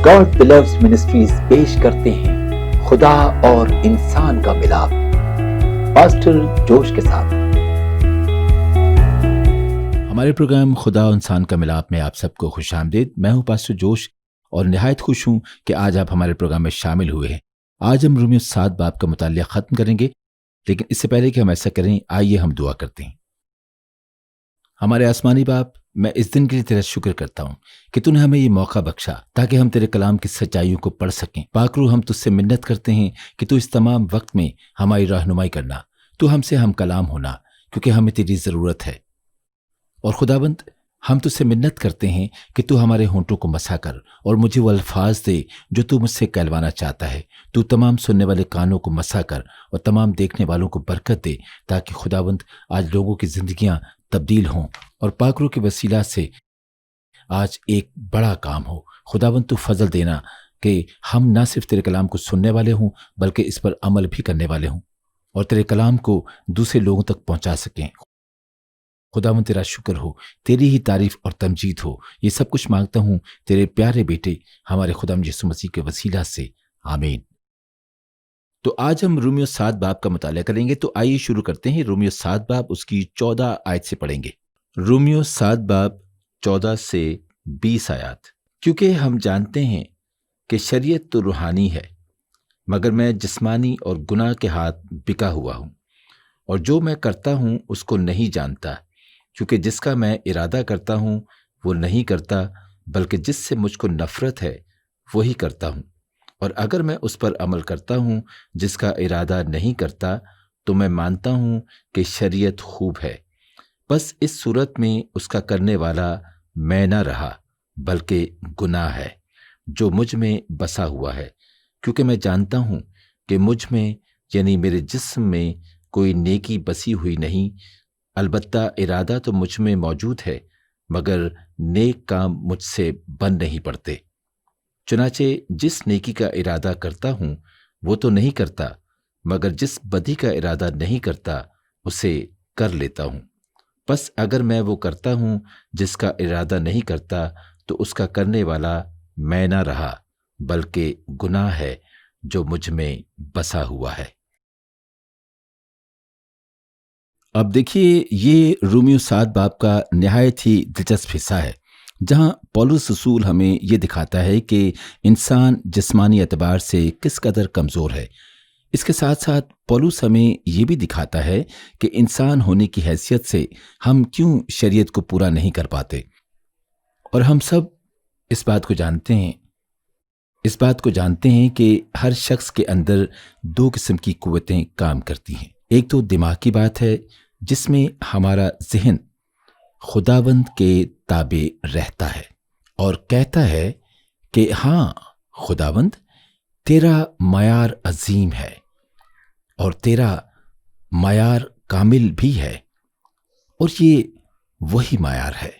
God believes ministries پیش کرتے ہیں خدا اور انسان کا ملاپ، پاسٹر جوش کے ساتھ۔ ہمارے پروگرام خدا اور انسان کا ملاپ میں آپ سب کو خوش آمدید۔ میں ہوں پاسٹر جوش اور نہایت خوش ہوں کہ آج آپ ہمارے پروگرام میں شامل ہوئے ہیں۔ آج ہم رومیو 7 باب کا مطالعہ ختم کریں گے، لیکن اس سے پہلے کہ ہم ایسا کریں آئیے ہم دعا کرتے ہیں۔ ہمارے آسمانی باپ، میں اس دن کے لیے تیرا شکر کرتا ہوں کہ تو نے ہمیں یہ موقع بخشا تاکہ ہم تیرے کلام کی سچائیوں کو پڑھ سکیں۔ پاک روح، ہم تجھ سے منت کرتے ہیں کہ تو اس تمام وقت میں ہماری رہنمائی کرنا، تو ہم سے ہم کلام ہونا، کیونکہ ہمیں تیری ضرورت ہے۔ اور خداوند، ہم تجھ سے منت کرتے ہیں کہ تو ہمارے ہونٹوں کو مسا کر اور مجھے وہ الفاظ دے جو تو مجھ سے کہلوانا چاہتا ہے۔ تو تمام سننے والے کانوں کو مسا کر اور تمام دیکھنے والوں کو برکت دے، تاکہ خداوند آج لوگوں کی زندگیاں تبدیل ہوں اور پاک روح کے وسیلہ سے آج ایک بڑا کام ہو۔ خداوند تو فضل دینا کہ ہم نہ صرف تیرے کلام کو سننے والے ہوں بلکہ اس پر عمل بھی کرنے والے ہوں اور تیرے کلام کو دوسرے لوگوں تک پہنچا سکیں۔ خداوند تیرا شکر ہو، تیری ہی تعریف اور تمجید ہو۔ یہ سب کچھ مانگتا ہوں تیرے پیارے بیٹے ہمارے خداوند یسوع مسیح کے وسیلہ سے، آمین۔ تو آج ہم رومیو 7 باب کا مطالعہ کریں گے، تو آئیے شروع کرتے ہیں۔ رومیو 7 باب اس کی 14 آیت سے پڑھیں گے۔ رومیو 7 باب 14 سے 20 آیات۔ کیونکہ ہم جانتے ہیں کہ شریعت تو روحانی ہے، مگر میں جسمانی اور گناہ کے ہاتھ بکا ہوا ہوں، اور جو میں کرتا ہوں اس کو نہیں جانتا، کیونکہ جس کا میں ارادہ کرتا ہوں وہ نہیں کرتا، بلکہ جس سے مجھ کو نفرت ہے وہی کرتا ہوں۔ اور اگر میں اس پر عمل کرتا ہوں جس کا ارادہ نہیں کرتا، تو میں مانتا ہوں کہ شریعت خوب ہے۔ بس اس صورت میں اس کا کرنے والا میں نہ رہا، بلکہ گناہ ہے جو مجھ میں بسا ہوا ہے، کیونکہ میں جانتا ہوں کہ مجھ میں یعنی میرے جسم میں کوئی نیکی بسی ہوئی نہیں۔ البتہ ارادہ تو مجھ میں موجود ہے، مگر نیک کام مجھ سے بن نہیں پڑتے۔ چنانچہ جس نیکی کا ارادہ کرتا ہوں وہ تو نہیں کرتا، مگر جس بدی کا ارادہ نہیں کرتا اسے کر لیتا ہوں۔ بس اگر میں وہ کرتا ہوں جس کا ارادہ نہیں کرتا، تو اس کا کرنے والا میں نہ رہا، بلکہ گناہ ہے جو مجھ میں بسا ہوا ہے۔ اب دیکھیے، یہ رومیو 7 باب کا نہایت ہی دلچسپ حصہ ہے، جہاں پولس رسول ہمیں یہ دکھاتا ہے کہ انسان جسمانی اعتبار سے کس قدر کمزور ہے۔ اس کے ساتھ ساتھ پولس ہمیں یہ بھی دکھاتا ہے کہ انسان ہونے کی حیثیت سے ہم کیوں شریعت کو پورا نہیں کر پاتے۔ اور ہم سب اس بات کو جانتے ہیں کہ ہر شخص کے اندر 2 قسم کی قوتیں کام کرتی ہیں۔ ایک تو دماغ کی بات ہے، جس میں ہمارا ذہن خداوند کے تابع رہتا ہے اور کہتا ہے کہ ہاں خداوند، تیرا معیار عظیم ہے اور تیرا معیار کامل بھی ہے، اور یہ وہی معیار ہے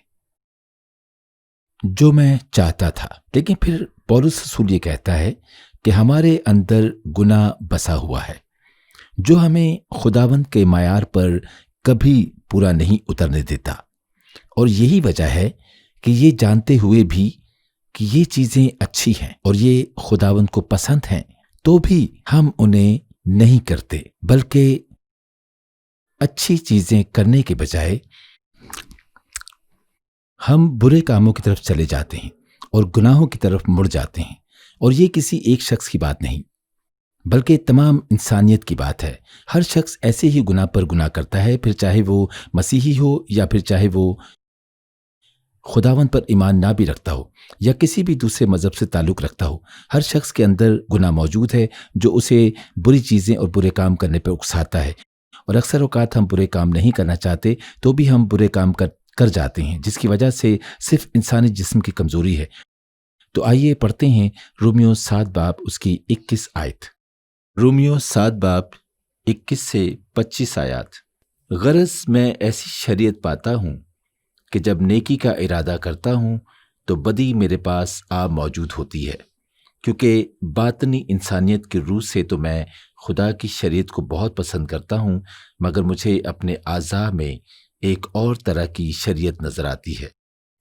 جو میں چاہتا تھا۔ لیکن پھر پولس رسول یہ کہتا ہے کہ ہمارے اندر گناہ بسا ہوا ہے، جو ہمیں خداوند کے معیار پر کبھی پورا نہیں اترنے دیتا۔ اور یہی وجہ ہے کہ یہ جانتے ہوئے بھی کہ یہ چیزیں اچھی ہیں اور یہ خداوند کو پسند ہیں، تو بھی ہم انہیں نہیں کرتے، بلکہ اچھی چیزیں کرنے کے بجائے ہم برے کاموں کی طرف چلے جاتے ہیں اور گناہوں کی طرف مڑ جاتے ہیں۔ اور یہ کسی ایک شخص کی بات نہیں، بلکہ تمام انسانیت کی بات ہے۔ ہر شخص ایسے ہی گناہ پر گناہ کرتا ہے، پھر چاہے وہ مسیحی ہو یا پھر چاہے وہ خداوند پر ایمان نہ بھی رکھتا ہو یا کسی بھی دوسرے مذہب سے تعلق رکھتا ہو۔ ہر شخص کے اندر گناہ موجود ہے جو اسے بری چیزیں اور برے کام کرنے پر اکساتا ہے، اور اکثر اوقات ہم برے کام نہیں کرنا چاہتے تو بھی ہم برے کام کر جاتے ہیں، جس کی وجہ سے صرف انسانی جسم کی کمزوری ہے۔ تو آئیے پڑھتے ہیں رومیو 7 باب اس کی 21 آیت۔ رومیو 7 باب 21 سے 25 آیات۔ غرض میں ایسی شریعت پاتا ہوں کہ جب نیکی کا ارادہ کرتا ہوں تو بدی میرے پاس موجود ہوتی ہے، کیونکہ باطنی انسانیت کی روح سے تو میں خدا کی شریعت کو بہت پسند کرتا ہوں، مگر مجھے اپنے اعضاء میں ایک اور طرح کی شریعت نظر آتی ہے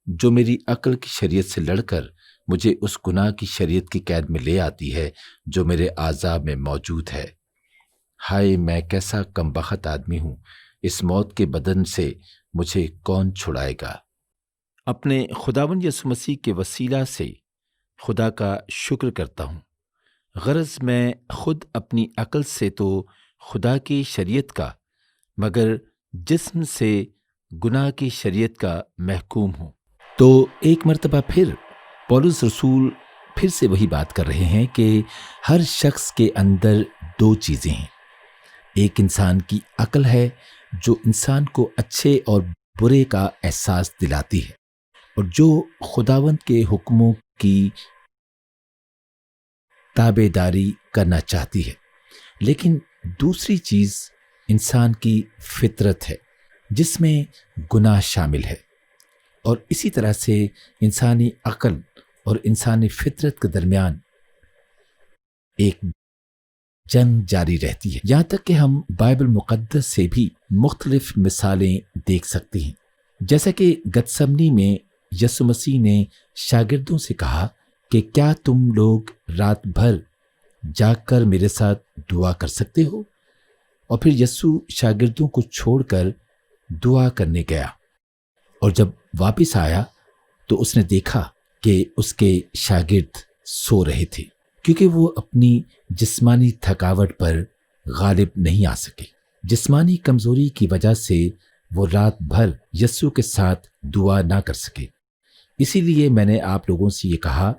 جو میری عقل کی شریعت سے لڑ کر مجھے اس گناہ کی شریعت کی قید میں لے آتی ہے جو میرے اعضاء میں موجود ہے۔ ہائے میں کیسا کمبخت آدمی ہوں، اس موت کے بدن سے مجھے کون چھڑائے گا؟ اپنے خداوند یسوع مسیح کے وسیلہ سے خدا کا شکر کرتا ہوں۔ غرض میں خود اپنی عقل سے تو خدا کی شریعت کا مگر جسم سے گناہ کی شریعت کا محکوم ہوں۔ تو ایک مرتبہ پھر پولس رسول پھر سے وہی بات کر رہے ہیں کہ ہر شخص کے اندر دو چیزیں ہیں۔ ایک انسان کی عقل ہے جو انسان کو اچھے اور برے کا احساس دلاتی ہے اور جو خداوند کے حکموں کی تابع داری کرنا چاہتی ہے، لیکن دوسری چیز انسان کی فطرت ہے جس میں گناہ شامل ہے، اور اسی طرح سے انسانی عقل اور انسانی فطرت کے درمیان ایک جنگ جاری رہتی ہے، یہاں تک کہ ہم بائبل مقدس سے بھی مختلف مثالیں دیکھ سکتے ہیں۔ جیسا کہ گتسمنی میں یسوع مسیح نے شاگردوں سے کہا کہ کیا تم لوگ رات بھر جاگ کر میرے ساتھ دعا کر سکتے ہو؟ اور پھر یسوع شاگردوں کو چھوڑ کر دعا کرنے گیا، اور جب واپس آیا تو اس نے دیکھا کہ اس کے شاگرد سو رہے تھے کیونکہ وہ اپنی جسمانی تھکاوٹ پر غالب نہیں آ سکے۔ جسمانی کمزوری کی وجہ سے وہ رات بھر یسوع کے ساتھ دعا نہ کر سکے۔ اسی لیے میں نے آپ لوگوں سے یہ کہا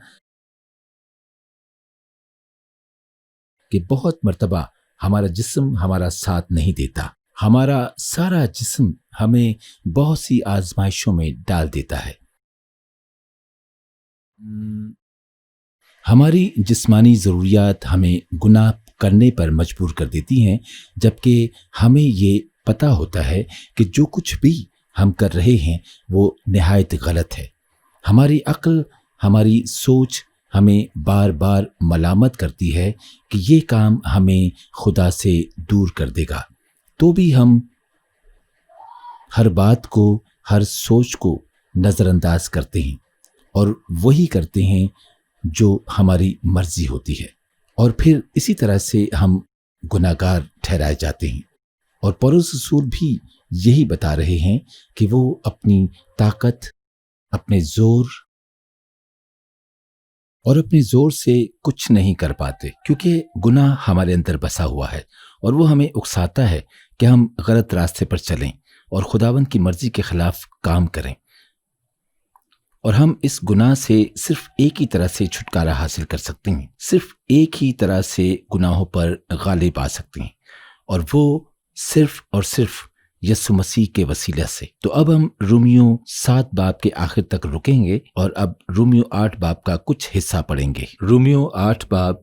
کہ بہت مرتبہ ہمارا جسم ہمارا ساتھ نہیں دیتا، ہمارا سارا جسم ہمیں بہت سی آزمائشوں میں ڈال دیتا ہے۔ ہماری جسمانی ضروریات ہمیں گناہ کرنے پر مجبور کر دیتی ہیں، جبکہ ہمیں یہ پتہ ہوتا ہے کہ جو کچھ بھی ہم کر رہے ہیں وہ نہایت غلط ہے۔ ہماری عقل، ہماری سوچ ہمیں بار بار ملامت کرتی ہے کہ یہ کام ہمیں خدا سے دور کر دے گا، تو بھی ہم ہر بات کو، ہر سوچ کو نظر انداز کرتے ہیں اور وہی کرتے ہیں جو ہماری مرضی ہوتی ہے، اور پھر اسی طرح سے ہم گناہگار ٹھہرائے جاتے ہیں۔ اور پولس رسول بھی یہی بتا رہے ہیں کہ وہ اپنی طاقت، اپنے زور اور اپنے زور سے کچھ نہیں کر پاتے، کیونکہ گناہ ہمارے اندر بسا ہوا ہے اور وہ ہمیں اکساتا ہے کہ ہم غلط راستے پر چلیں اور خداوند کی مرضی کے خلاف کام کریں، اور ہم اس گناہ سے صرف ایک ہی طرح سے چھٹکارا حاصل کر سکتے ہیں، صرف ایک ہی طرح سے گناہوں پر غالب آ سکتے ہیں، اور وہ صرف اور صرف یسوع مسیح کے وسیلہ سے۔ تو اب ہم رومیو 7 باب کے آخر تک رکیں گے اور اب رومیو 8 باب کا کچھ حصہ پڑھیں گے۔ رومیو 8 باب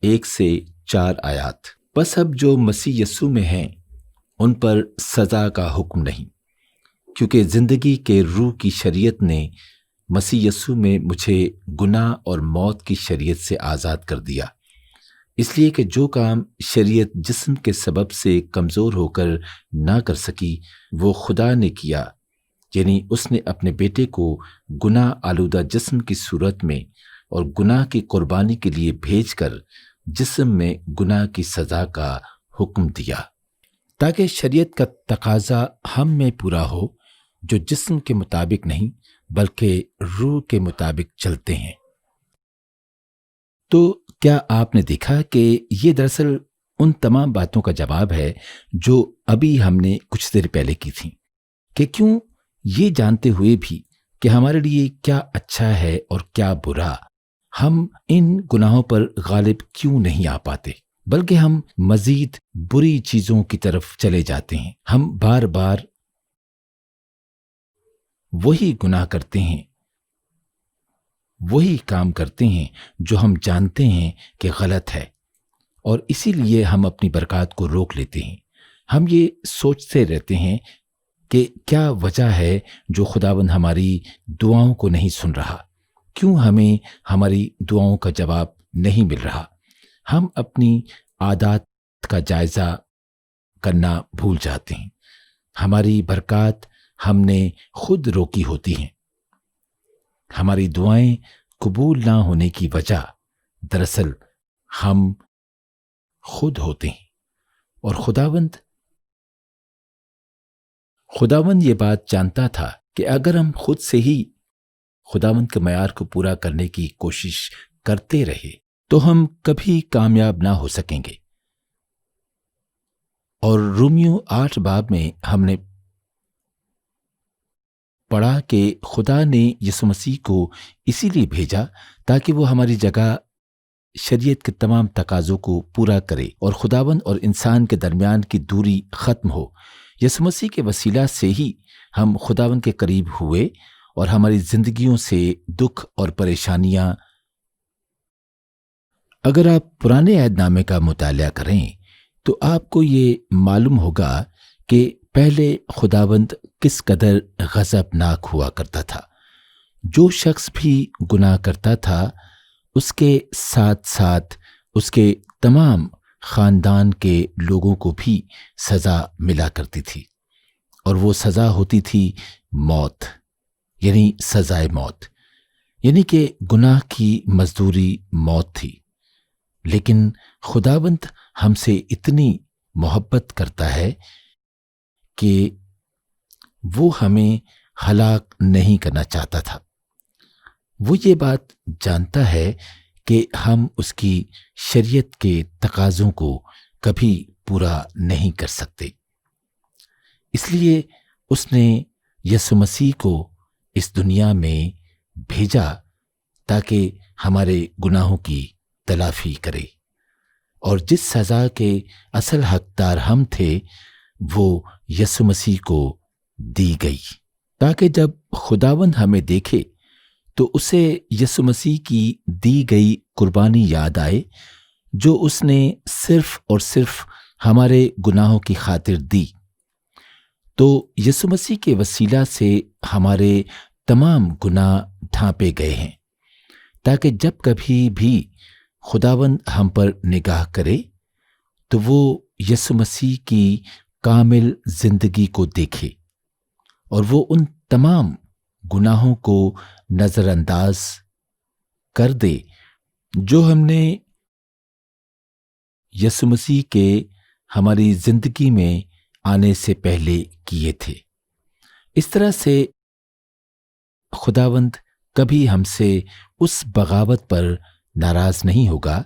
1 سے 4 آیات۔ بس اب جو مسیح یسوع میں ہیں ان پر سزا کا حکم نہیں، کیونکہ زندگی کے روح کی شریعت نے مسیح یسوع میں مجھے گناہ اور موت کی شریعت سے آزاد کر دیا، اس لیے کہ جو کام شریعت جسم کے سبب سے کمزور ہو کر نہ کر سکی وہ خدا نے کیا، یعنی اس نے اپنے بیٹے کو گناہ آلودہ جسم کی صورت میں اور گناہ کی قربانی کے لیے بھیج کر جسم میں گناہ کی سزا کا حکم دیا، تاکہ شریعت کا تقاضا ہم میں پورا ہو جو جسم کے مطابق نہیں بلکہ روح کے مطابق چلتے ہیں۔ تو کیا آپ نے دیکھا کہ یہ دراصل ان تمام باتوں کا جواب ہے جو ابھی ہم نے کچھ دیر پہلے کی تھیں، کہ کیوں یہ جانتے ہوئے بھی کہ ہمارے لیے کیا اچھا ہے اور کیا برا، ہم ان گناہوں پر غالب کیوں نہیں آ پاتے، بلکہ ہم مزید بری چیزوں کی طرف چلے جاتے ہیں۔ ہم بار بار وہی گناہ کرتے ہیں، وہی کام کرتے ہیں جو ہم جانتے ہیں کہ غلط ہے، اور اسی لیے ہم اپنی برکات کو روک لیتے ہیں۔ ہم یہ سوچتے رہتے ہیں کہ کیا وجہ ہے جو خداوند ہماری دعاؤں کو نہیں سن رہا، کیوں ہمیں ہماری دعاؤں کا جواب نہیں مل رہا۔ ہم اپنی عادات کا جائزہ کرنا بھول جاتے ہیں۔ ہماری برکات ہم نے خود روکی ہوتی ہیں، ہماری دعائیں قبول نہ ہونے کی وجہ دراصل ہم خود ہوتے ہیں، اور خداوند یہ بات جانتا تھا کہ اگر ہم خود سے ہی خداوند کے معیار کو پورا کرنے کی کوشش کرتے رہے تو ہم کبھی کامیاب نہ ہو سکیں گے۔ اور رومیو 8 باب میں ہم نے پڑھا کہ خدا نے یسوع مسیح کو اسی لیے بھیجا تاکہ وہ ہماری جگہ شریعت کے تمام تقاضوں کو پورا کرے اور خداوند اور انسان کے درمیان کی دوری ختم ہو۔ یسوع مسیح کے وسیلہ سے ہی ہم خداوند کے قریب ہوئے اور ہماری زندگیوں سے دکھ اور پریشانیاں، اگر آپ پرانے عہد نامے کا مطالعہ کریں تو آپ کو یہ معلوم ہوگا کہ پہلے خداوند کس قدر غضبناک ہوا کرتا تھا۔ جو شخص بھی گناہ کرتا تھا اس کے ساتھ ساتھ اس کے تمام خاندان کے لوگوں کو بھی سزا ملا کرتی تھی، اور وہ سزا ہوتی تھی موت، یعنی سزائے موت، یعنی کہ گناہ کی مزدوری موت تھی۔ لیکن خداوند ہم سے اتنی محبت کرتا ہے کہ وہ ہمیں ہلاک نہیں کرنا چاہتا تھا۔ وہ یہ بات جانتا ہے کہ ہم اس کی شریعت کے تقاضوں کو کبھی پورا نہیں کر سکتے، اس لیے اس نے یسوع مسیح کو اس دنیا میں بھیجا تاکہ ہمارے گناہوں کی تلافی کرے، اور جس سزا کے اصل حقدار ہم تھے وہ یسوع مسیح کو دی گئی، تاکہ جب خداوند ہمیں دیکھے تو اسے یسوع مسیح کی دی گئی قربانی یاد آئے جو اس نے صرف اور صرف ہمارے گناہوں کی خاطر دی۔ تو یسوع مسیح کے وسیلہ سے ہمارے تمام گناہ ڈھانپے گئے ہیں، تاکہ جب کبھی بھی خداوند ہم پر نگاہ کرے تو وہ یسوع مسیح کی کامل زندگی کو دیکھے، اور وہ ان تمام گناہوں کو نظر انداز کر دے جو ہم نے یسوع مسیح کے ہماری زندگی میں آنے سے پہلے کیے تھے۔ اس طرح سے خداوند کبھی ہم سے اس بغاوت پر ناراض نہیں ہوگا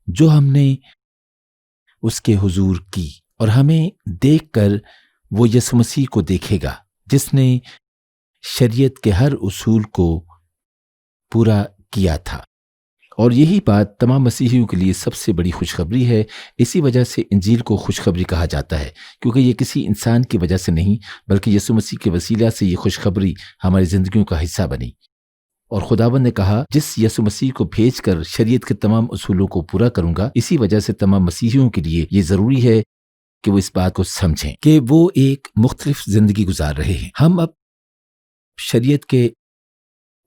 جو ہم نے اس کے حضور کی، اور ہمیں دیکھ کر وہ یسوع مسیح کو دیکھے گا جس نے شریعت کے ہر اصول کو پورا کیا تھا۔ اور یہی بات تمام مسیحیوں کے لیے سب سے بڑی خوشخبری ہے۔ اسی وجہ سے انجیل کو خوشخبری کہا جاتا ہے، کیونکہ یہ کسی انسان کی وجہ سے نہیں بلکہ یسوع مسیح کے وسیلہ سے یہ خوشخبری ہماری زندگیوں کا حصہ بنی۔ اور خداوند نے کہا جس یسوع مسیح کو بھیج کر شریعت کے تمام اصولوں کو پورا کروں گا، اسی وجہ سے تمام مسیحیوں کے لیے یہ ضروری ہے کہ وہ اس بات کو سمجھیں کہ وہ ایک مختلف زندگی گزار رہے ہیں۔ ہم اب شریعت کے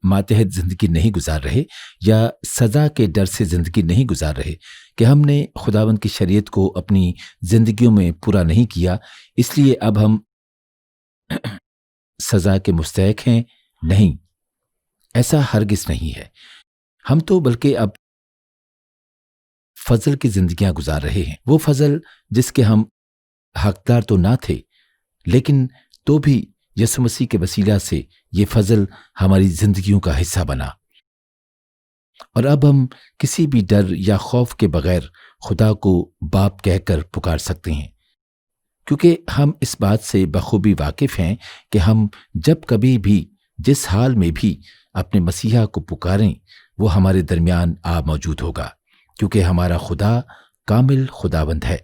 ماتحت زندگی نہیں گزار رہے یا سزا کے ڈر سے زندگی نہیں گزار رہے کہ ہم نے خداوند کی شریعت کو اپنی زندگیوں میں پورا نہیں کیا، اس لیے اب ہم سزا کے مستحق ہیں۔ نہیں، ایسا ہرگز نہیں ہے۔ ہم تو بلکہ اب فضل کی زندگیاں گزار رہے ہیں، وہ فضل جس کے ہم حقدار تو نہ تھے، لیکن تو بھی یسوع مسیح کے وسیلہ سے یہ فضل ہماری زندگیوں کا حصہ بنا، اور اب ہم کسی بھی ڈر یا خوف کے بغیر خدا کو باپ کہہ کر پکار سکتے ہیں، کیونکہ ہم اس بات سے بخوبی واقف ہیں کہ ہم جب کبھی بھی جس حال میں بھی اپنے مسیحا کو پکاریں وہ ہمارے درمیان آ موجود ہوگا، کیونکہ ہمارا خدا کامل خداوند ہے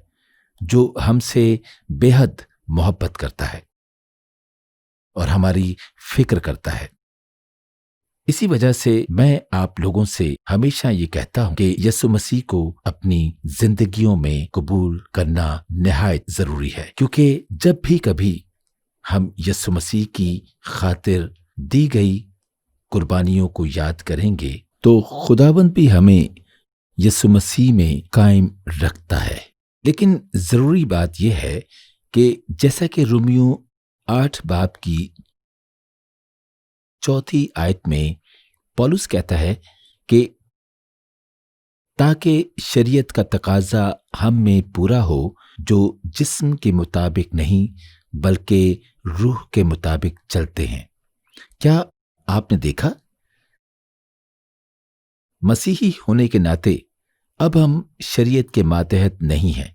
جو ہم سے بے حد محبت کرتا ہے اور ہماری فکر کرتا ہے۔ اسی وجہ سے میں آپ لوگوں سے ہمیشہ یہ کہتا ہوں کہ یسوع مسیح کو اپنی زندگیوں میں قبول کرنا نہایت ضروری ہے، کیونکہ جب بھی کبھی ہم یسوع مسیح کی خاطر دی گئی قربانیوں کو یاد کریں گے تو خداوند بھی ہمیں یسوع مسیح میں قائم رکھتا ہے۔ لیکن ضروری بات یہ ہے کہ جیسا کہ رومیو 8 باب کی 4 آیت میں پولس کہتا ہے کہ تاکہ شریعت کا تقاضا ہم میں پورا ہو جو جسم کے مطابق نہیں بلکہ روح کے مطابق چلتے ہیں۔ کیا آپ نے دیکھا؟ مسیحی ہونے کے ناطے اب ہم شریعت کے ماتحت نہیں ہیں۔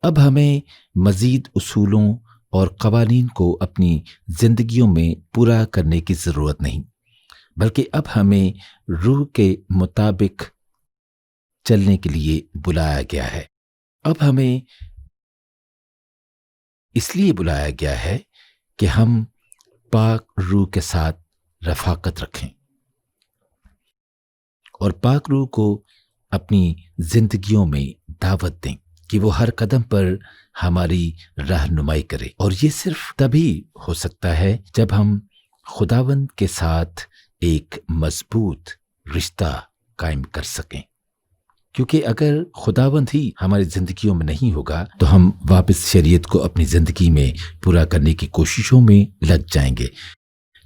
اب ہمیں مزید اصولوں اور قوانین کو اپنی زندگیوں میں پورا کرنے کی ضرورت نہیں، بلکہ اب ہمیں روح کے مطابق چلنے کے لیے بلایا گیا ہے۔ اب ہمیں اس لیے بلایا گیا ہے کہ ہم پاک روح کے ساتھ رفاقت رکھیں اور پاک روح کو اپنی زندگیوں میں دعوت دیں کہ وہ ہر قدم پر ہماری رہنمائی کرے، اور یہ صرف تبھی ہو سکتا ہے جب ہم خداوند کے ساتھ ایک مضبوط رشتہ قائم کر سکیں، کیونکہ اگر خداوند ہی ہماری زندگیوں میں نہیں ہوگا تو ہم واپس شریعت کو اپنی زندگی میں پورا کرنے کی کوششوں میں لگ جائیں گے۔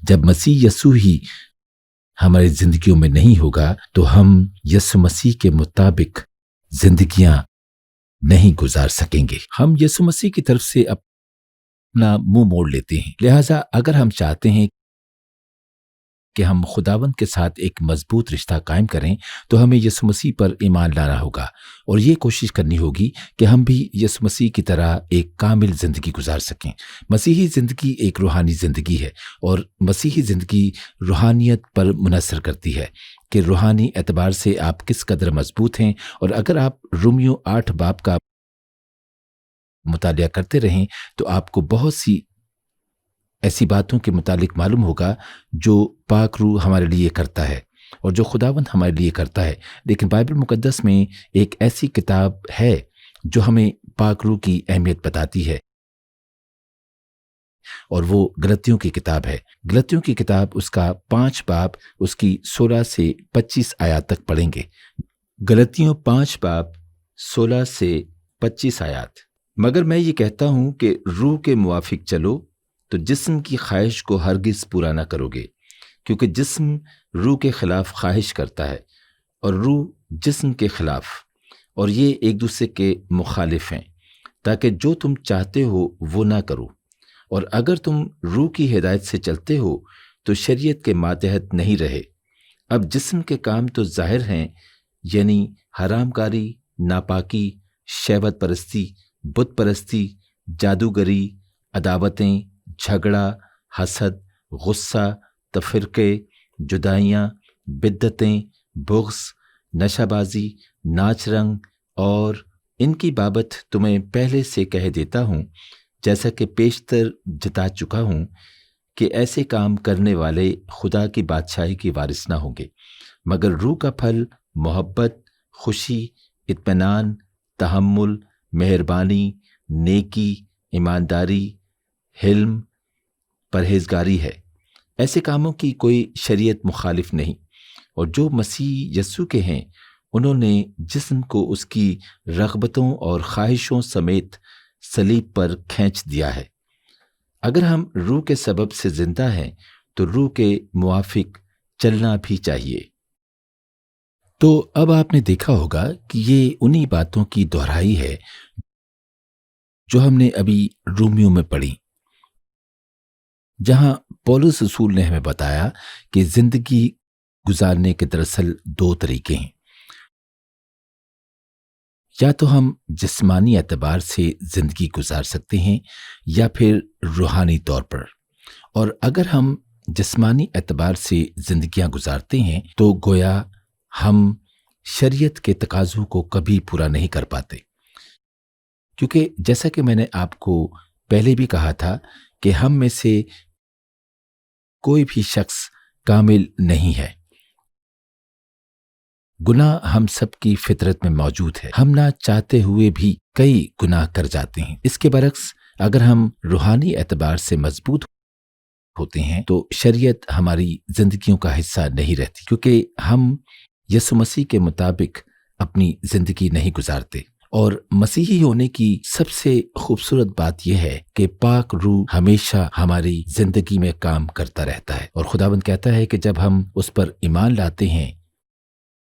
جب مسیح یسوع ہی ہماری زندگیوں میں نہیں ہوگا تو ہم یسوع مسیح کے مطابق زندگیاں نہیں گزار سکیں گے۔ ہم یسوع مسیح کی طرف سے اپنا منہ موڑ لیتے ہیں، لہٰذا اگر ہم چاہتے ہیں کہ ہم خداوند کے ساتھ ایک مضبوط رشتہ قائم کریں تو ہمیں یسوع مسیح پر ایمان لانا ہوگا اور یہ کوشش کرنی ہوگی کہ ہم بھی یسوع مسیح کی طرح ایک کامل زندگی گزار سکیں۔ مسیحی زندگی ایک روحانی زندگی ہے اور مسیحی زندگی روحانیت پر منحصر کرتی ہے کہ روحانی اعتبار سے آپ کس قدر مضبوط ہیں، اور اگر آپ رومیو 8 باب کا مطالعہ کرتے رہیں تو آپ کو بہت سی ایسی باتوں کے متعلق معلوم ہوگا جو پاک روح ہمارے لیے کرتا ہے اور جو خداوند ہمارے لیے کرتا ہے۔ لیکن بائبل مقدس میں ایک ایسی کتاب ہے جو ہمیں پاک روح کی اہمیت بتاتی ہے، اور وہ غلطیوں کی کتاب ہے۔ غلطیوں کی کتاب اس کا 5 باب اس کی 16 سے 25 آیات تک پڑھیں گے۔ غلطیوں 5 باب 16 سے 25 آیات۔ مگر میں یہ کہتا ہوں کہ روح کے موافق چلو تو جسم کی خواہش کو ہرگز پورا نہ کرو گے، کیونکہ جسم روح کے خلاف خواہش کرتا ہے اور روح جسم کے خلاف، اور یہ ایک دوسرے کے مخالف ہیں، تاکہ جو تم چاہتے ہو وہ نہ کرو۔ اور اگر تم روح کی ہدایت سے چلتے ہو تو شریعت کے ماتحت نہیں رہے۔ اب جسم کے کام تو ظاہر ہیں، یعنی حرام کاری، ناپاکی، شہوت پرستی، بت پرستی، جادوگری، عداوتیں، جھگڑا، حسد، غصہ، تفرقے، جدائیاں، بدعتیں، بغض، نشہ بازی، ناچ رنگ، اور ان کی بابت تمہیں پہلے سے کہہ دیتا ہوں، جیسا کہ پیشتر جتا چکا ہوں، کہ ایسے کام کرنے والے خدا کی بادشاہی کی وارث نہ ہوں گے۔ مگر روح کا پھل محبت، خوشی، اطمینان، تحمل، مہربانی، نیکی، ایمانداری، حلم، پرہیزگاری ہے۔ ایسے کاموں کی کوئی شریعت مخالف نہیں، اور جو مسیح یسوع کے ہیں انہوں نے جسم کو اس کی رغبتوں اور خواہشوں سمیت صلیب پر کھینچ دیا ہے۔ اگر ہم روح کے سبب سے زندہ ہیں تو روح کے موافق چلنا بھی چاہیے۔ تو اب آپ نے دیکھا ہوگا کہ یہ انہی باتوں کی دہرائی ہے جو ہم نے ابھی رومیو میں پڑھی، جہاں پولس رسول نے ہمیں بتایا کہ زندگی گزارنے کے دراصل 2 طریقے ہیں۔ یا تو ہم جسمانی اعتبار سے زندگی گزار سکتے ہیں یا پھر روحانی طور پر، اور اگر ہم جسمانی اعتبار سے زندگیاں گزارتے ہیں تو گویا ہم شریعت کے تقاضوں کو کبھی پورا نہیں کر پاتے، کیونکہ جیسا کہ میں نے آپ کو پہلے بھی کہا تھا کہ ہم میں سے کوئی بھی شخص کامل نہیں ہے۔ گناہ ہم سب کی فطرت میں موجود ہے، ہم نہ چاہتے ہوئے بھی کئی گناہ کر جاتے ہیں۔ اس کے برعکس اگر ہم روحانی اعتبار سے مضبوط ہوتے ہیں تو شریعت ہماری زندگیوں کا حصہ نہیں رہتی، کیونکہ ہم یسوع مسیح کے مطابق اپنی زندگی نہیں گزارتے۔ اور مسیحی ہونے کی سب سے خوبصورت بات یہ ہے کہ پاک روح ہمیشہ ہماری زندگی میں کام کرتا رہتا ہے، اور خداوند کہتا ہے کہ جب ہم اس پر ایمان لاتے ہیں